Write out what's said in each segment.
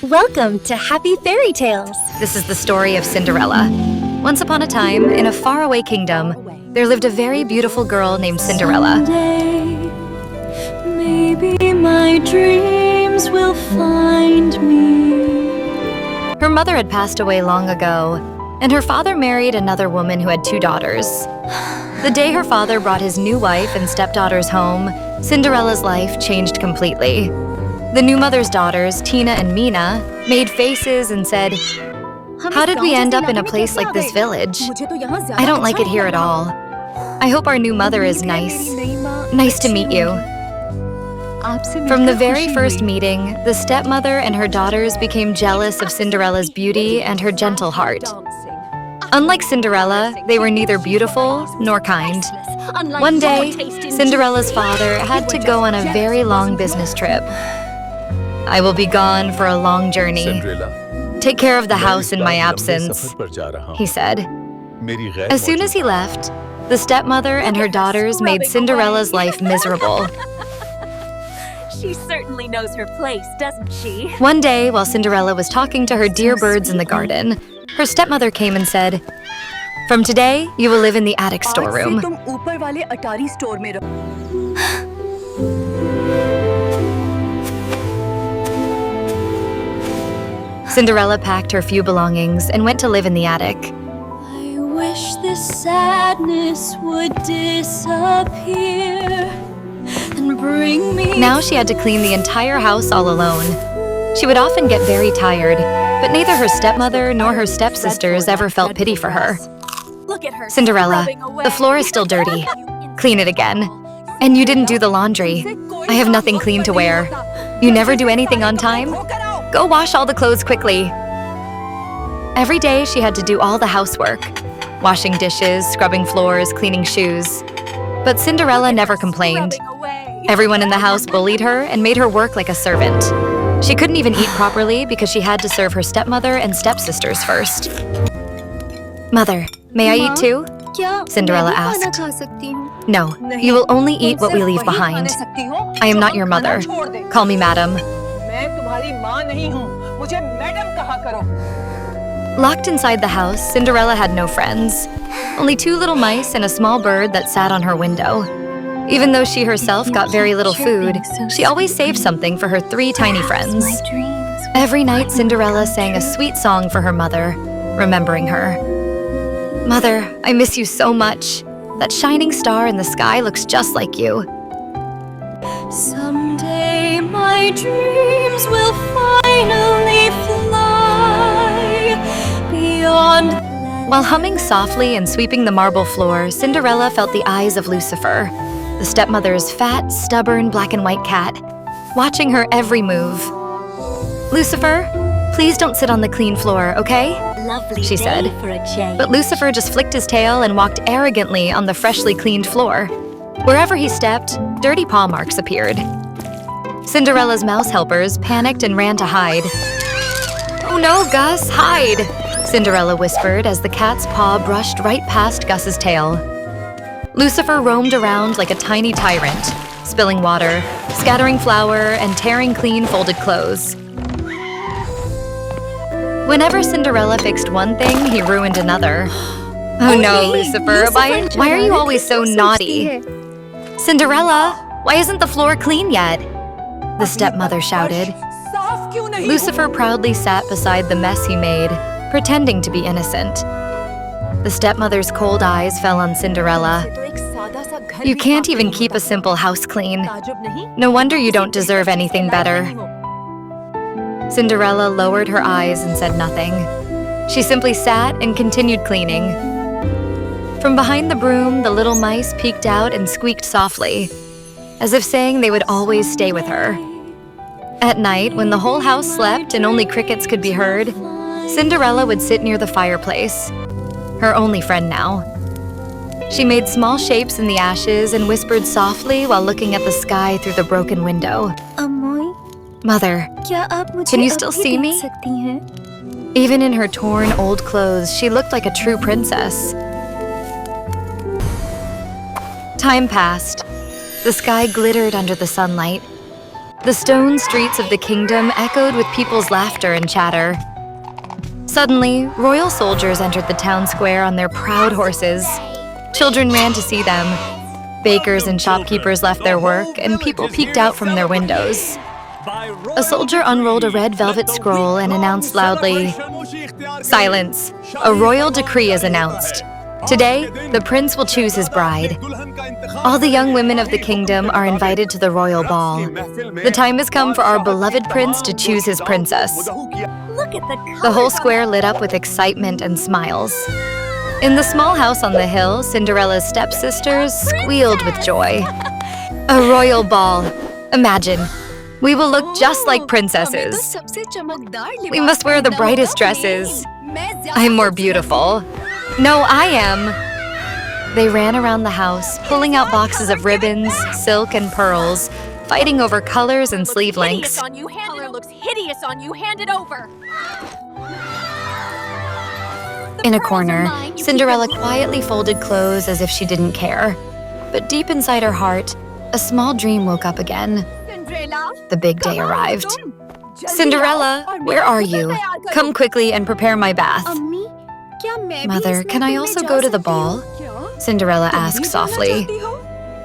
Welcome to Happy Fairy Tales. This is the story of Cinderella. Once upon a time, in a faraway kingdom, there lived a very beautiful girl named Cinderella. Someday, maybe my dreams will find me. Her mother had passed away long ago, and her father married another woman who had 2 daughters. The day her father brought his new wife and stepdaughters home, Cinderella's life changed completely. The new mother's daughters, Tina and Mina, made faces and said, "How did we end up in a place like this village? I don't like it here at all. I hope our new mother is nice. Nice to meet you." From the very first meeting, the stepmother and her daughters became jealous of Cinderella's beauty and her gentle heart. Unlike Cinderella, they were neither beautiful nor kind. One day, Cinderella's father had to go on a very long business trip. "I will be gone for a long journey. Take care of the house in my absence," he said. As soon as he left, the stepmother and her daughters made Cinderella's life miserable. She certainly knows her place, doesn't she? One day, while Cinderella was talking to her dear birds in the garden, her stepmother came and said, "From today, you will live in the attic storeroom." Cinderella packed her few belongings and went to live in the attic. I wish this sadness would disappear and bring me. Now she had to clean the entire house all alone. She would often get very tired, but neither her stepmother nor her stepsisters ever felt pity for her. Look at her. "Cinderella, the floor is still dirty. Clean it again. And you didn't do the laundry. I have nothing clean to wear. You never do anything on time. Go wash all the clothes quickly." Every day she had to do all the housework, washing dishes, scrubbing floors, cleaning shoes. But Cinderella never complained. Everyone in the house bullied her and made her work like a servant. She couldn't even eat properly because she had to serve her stepmother and stepsisters first. "Mother, may I eat too?" Cinderella asked. "No, you will only eat what we leave behind. I am not your mother. Call me madam." Locked inside the house, Cinderella had no friends. Only 2 little mice and a small bird that sat on her window. Even though she herself got very little food, she always saved something for her 3 tiny friends. Every night, Cinderella sang a sweet song for her mother, remembering her. "Mother, I miss you so much. That shining star in the sky looks just like you." Someday my dreams will finally fly beyond. While humming softly and sweeping the marble floor, Cinderella felt the eyes of Lucifer, the stepmother's fat, stubborn black and white cat, watching her every move. "Lucifer, please don't sit on the clean floor, okay?" she said. But Lucifer just flicked his tail and walked arrogantly on the freshly cleaned floor. Wherever he stepped, dirty paw marks appeared. Cinderella's mouse helpers panicked and ran to hide. "Oh no, Gus, hide!" Cinderella whispered as the cat's paw brushed right past Gus's tail. Lucifer roamed around like a tiny tyrant, spilling water, scattering flour, and tearing clean folded clothes. Whenever Cinderella fixed one thing, he ruined another. "Oh no, Lucifer, why are you always so naughty?" "Cinderella, why isn't the floor clean yet?" the stepmother shouted. Lucifer proudly sat beside the mess he made, pretending to be innocent. The stepmother's cold eyes fell on Cinderella. "You can't even keep a simple house clean. No wonder you don't deserve anything better." Cinderella lowered her eyes and said nothing. She simply sat and continued cleaning. From behind the broom, the little mice peeked out and squeaked softly, as if saying they would always stay with her. At night, when the whole house slept and only crickets could be heard, Cinderella would sit near the fireplace, her only friend now. She made small shapes in the ashes and whispered softly while looking at the sky through the broken window. "Mother, can you still see me?" Even in her torn old clothes, she looked like a true princess. Time passed. The sky glittered under the sunlight. The stone streets of the kingdom echoed with people's laughter and chatter. Suddenly, royal soldiers entered the town square on their proud horses. Children ran to see them. Bakers and shopkeepers left their work, and people peeked out from their windows. A soldier unrolled a red velvet scroll and announced loudly, "Silence! A royal decree is announced. Today, the prince will choose his bride. All the young women of the kingdom are invited to the royal ball. The time has come for our beloved prince to choose his princess." Look at the colors. The whole square lit up with excitement and smiles. In the small house on the hill, Cinderella's stepsisters squealed with joy. A royal ball. Imagine. We will look just like princesses. We must wear the brightest dresses. I'm more beautiful. No, I am. They ran around the house, pulling out boxes of ribbons, silk, and pearls, fighting over colors and sleeve lengths. Color looks hideous on you. Hand it over. In a corner, Cinderella quietly folded clothes as if she didn't care. But deep inside her heart, a small dream woke up again. The big day arrived. Cinderella, where are you? Come quickly and prepare my bath. Mother, can I also go to the ball? Cinderella asked softly.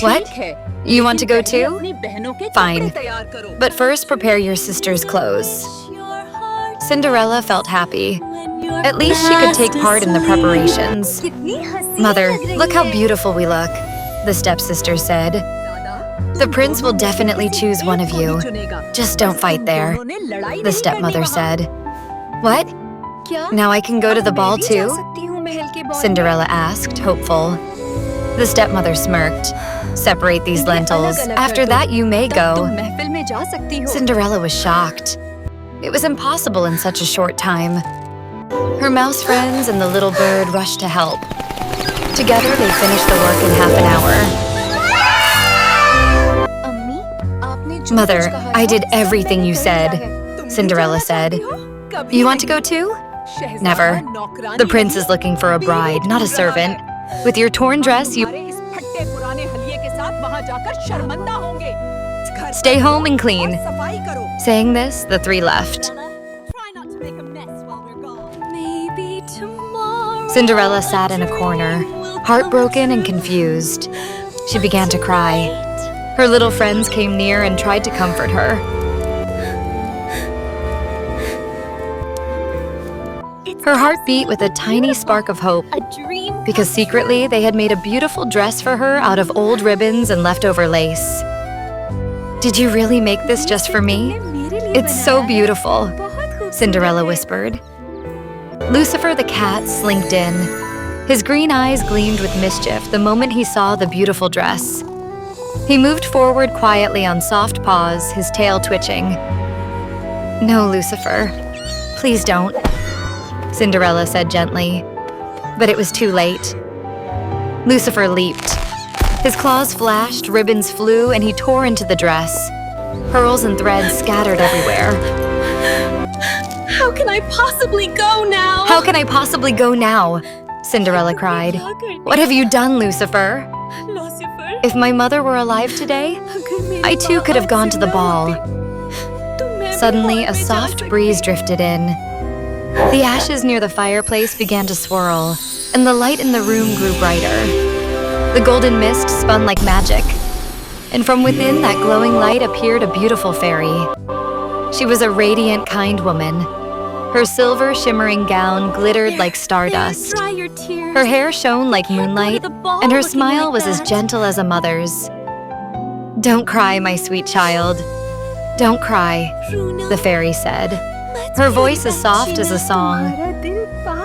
What? You want to go too? Fine. But first prepare your sister's clothes. Cinderella felt happy. At least she could take part in the preparations. Mother, look how beautiful we look, the stepsister said. The prince will definitely choose one of you. Just don't fight there, the stepmother said. What? Now I can go to the ball too? Cinderella asked, hopeful. The stepmother smirked. Separate these lentils. After that, you may go. Cinderella was shocked. It was impossible in such a short time. Her mouse friends and the little bird rushed to help. Together, they finished the work in half an hour. Mother, I did everything you said, Cinderella said. You want to go too? Never. The prince is looking for a bride, not a servant. With your torn dress, you... Stay home and clean. Saying this, the three left. Try not to make a mess while we're gone. Maybe tomorrow. Cinderella sat in a corner, heartbroken and confused. She began to cry. Her little friends came near and tried to comfort her. Her heart beat with a tiny spark of hope, A dream. because secretly they had made a beautiful dress for her out of old ribbons and leftover lace. Did you really make this just for me? It's so beautiful, Cinderella whispered. Lucifer the cat slinked in. His green eyes gleamed with mischief the moment he saw the beautiful dress. He moved forward quietly on soft paws, his tail twitching. No, Lucifer, please don't, Cinderella said gently. But it was too late. Lucifer leaped. His claws flashed, ribbons flew, and he tore into the dress. Pearls and threads scattered everywhere. How can I possibly go now? How can I possibly go now? Cinderella cried. What have you done, Lucifer? If my mother were alive today, I too could have gone to the ball. Suddenly, a soft breeze drifted in. The ashes near the fireplace began to swirl, and the light in the room grew brighter. The golden mist spun like magic, and from within that glowing light appeared a beautiful fairy. She was a radiant, kind woman. Her silver, shimmering gown glittered like stardust. Dry your tears. Her hair shone like moonlight, and her smile was as gentle as a mother's. Don't cry, my sweet child. Don't cry, the fairy said. Her voice as soft as a song.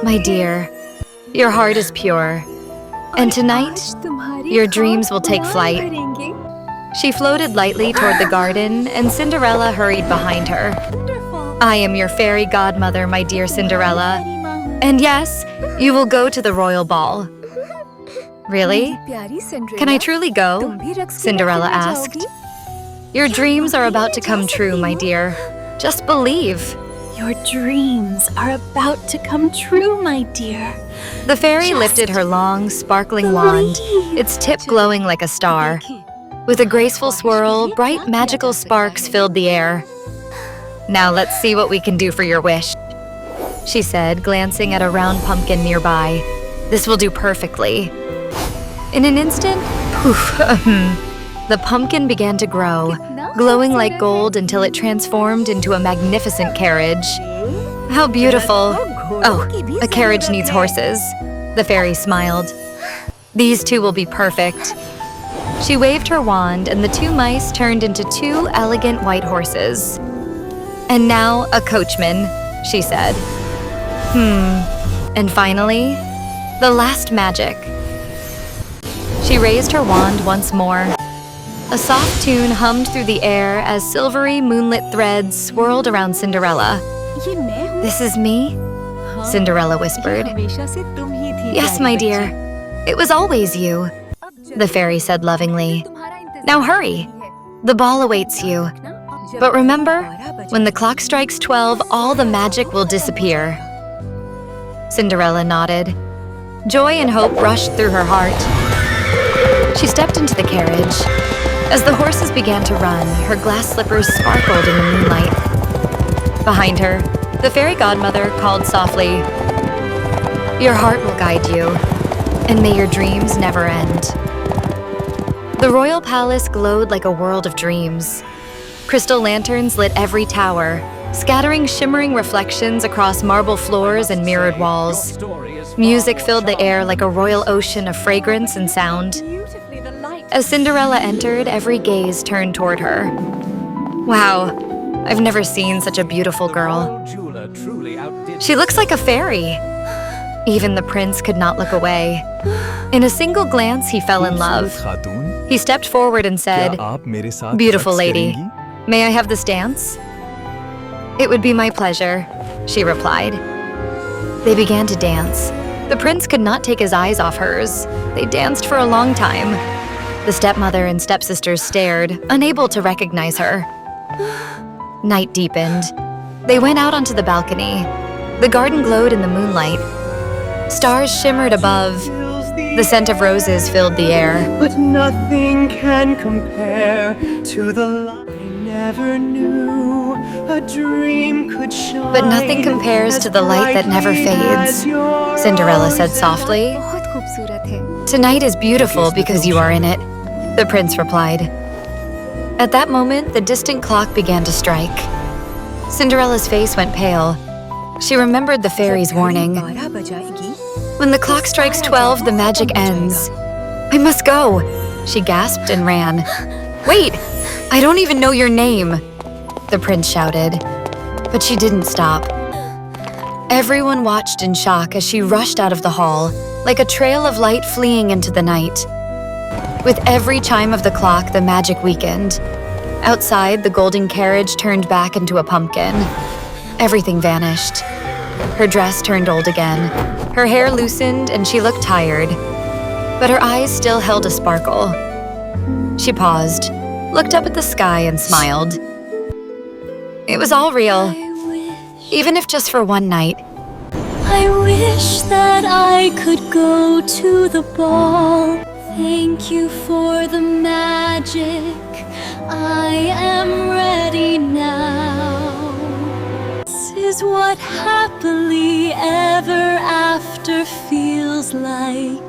My dear, your heart is pure, and tonight, your dreams will take flight. She floated lightly toward the garden, and Cinderella hurried behind her. I am your fairy godmother, my dear Cinderella. And yes, you will go to the royal ball. Really? Can I truly go? Cinderella asked. Your dreams are about to come true, my dear. Just believe. Your dreams are about to come true, my dear. The fairy lifted her long, sparkling wand, its tip glowing like a star. With a graceful swirl, bright magical sparks filled the air. "Now let's see what we can do for your wish," she said, glancing at a round pumpkin nearby. "This will do perfectly." In an instant, poof, the pumpkin began to grow, glowing like gold until it transformed into a magnificent carriage. "How beautiful!" "Oh, a carriage needs horses." The fairy smiled. "These two will be perfect." She waved her wand, and the two mice turned into two elegant white horses. "And now a coachman," she said. And finally, the last magic. She raised her wand once more. A soft tune hummed through the air as silvery moonlit threads swirled around Cinderella. "This is me?" Cinderella whispered. "Yes, my dear. It was always you," the fairy said lovingly. "Now hurry. The ball awaits you. But remember, when the clock strikes 12, all the magic will disappear." Cinderella nodded. Joy and hope rushed through her heart. She stepped into the carriage. As the horses began to run, her glass slippers sparkled in the moonlight. Behind her, the fairy godmother called softly, "Your heart will guide you, and may your dreams never end." The royal palace glowed like a world of dreams. Crystal lanterns lit every tower, scattering shimmering reflections across marble floors and mirrored walls. Music filled the air like a royal ocean of fragrance and sound. As Cinderella entered, every gaze turned toward her. Wow, I've never seen such a beautiful girl. She looks like a fairy. Even the prince could not look away. In a single glance, he fell in love. He stepped forward and said, "Beautiful lady, may I have this dance?" "It would be my pleasure," she replied. They began to dance. The prince could not take his eyes off hers. They danced for a long time. The stepmother and stepsisters stared, unable to recognize her. Night deepened. They went out onto the balcony. The garden glowed in the moonlight. Stars shimmered above. The scent of roses filled the air. But nothing can compare to the light I never knew. A dream could shine. But nothing compares to the light that never fades, Cinderella said softly. "Tonight is beautiful because you are in it," the prince replied. At that moment, the distant clock began to strike. Cinderella's face went pale. She remembered the fairy's warning. "When the clock strikes 12, the magic ends. I must go," she gasped and ran. "Wait, I don't even know your name," the prince shouted. But she didn't stop. Everyone watched in shock as she rushed out of the hall, like a trail of light fleeing into the night. With every chime of the clock, the magic weakened. Outside, the golden carriage turned back into a pumpkin. Everything vanished. Her dress turned old again. Her hair loosened and she looked tired. But her eyes still held a sparkle. She paused, looked up at the sky and smiled. It was all real, even if just for one night. I wish that I could go to the ball. Thank you for the magic. I am ready now. This is what happily ever after feels like.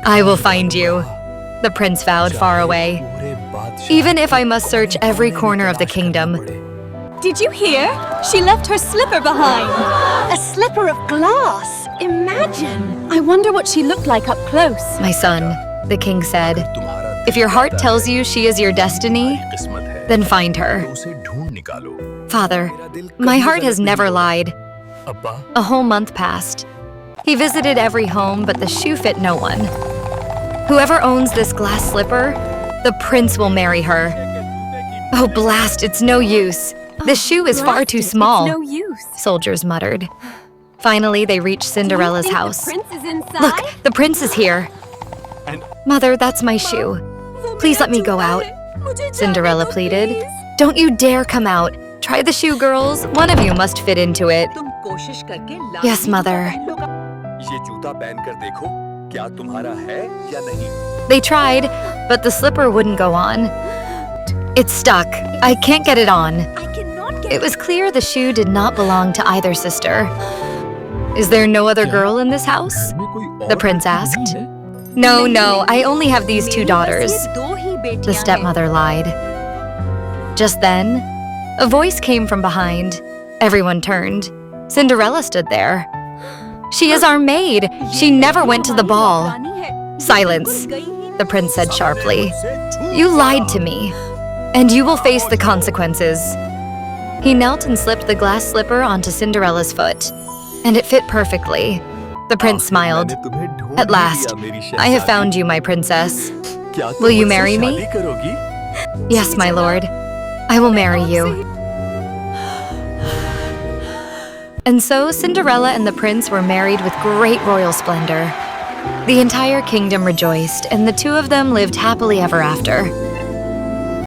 "I will find you," the prince vowed far away. "Even if I must search every corner of the kingdom." Did you hear? She left her slipper behind. A slipper of glass. Imagine. I wonder what she looked like up close. "My son," the king said, "if your heart tells you she is your destiny, then find her." "Father, my heart has never lied." A whole month passed. He visited every home, but the shoe fit no one. "Whoever owns this glass slipper, the prince will marry her." "Oh, blast, it's no use. This shoe is far too small," It's no use. soldiers muttered. Finally, they reached Cinderella's Do you think house. The prince is inside? "Look, the prince is here." "Mother, that's my shoe. Please let me go out," Cinderella pleaded. "Don't you dare come out. Try the shoe, girls. One of you must fit into it." "Yes, mother." They tried, but the slipper wouldn't go on. It's stuck. I can't get it on. It was clear the shoe did not belong to either sister. Is there no other girl in this house? The prince asked. No, I only have these 2 daughters. The stepmother lied. Just then, a voice came from behind. Everyone turned. Cinderella stood there. She is our maid. She never went to the ball. Silence, the prince said sharply. You lied to me, and you will face the consequences. He knelt and slipped the glass slipper onto Cinderella's foot, and it fit perfectly. The prince smiled. At last, I have found you, my princess. Will you marry me? Yes, my lord. I will marry you. And so Cinderella and the prince were married with great royal splendor. The entire kingdom rejoiced, and the 2 of them lived happily ever after.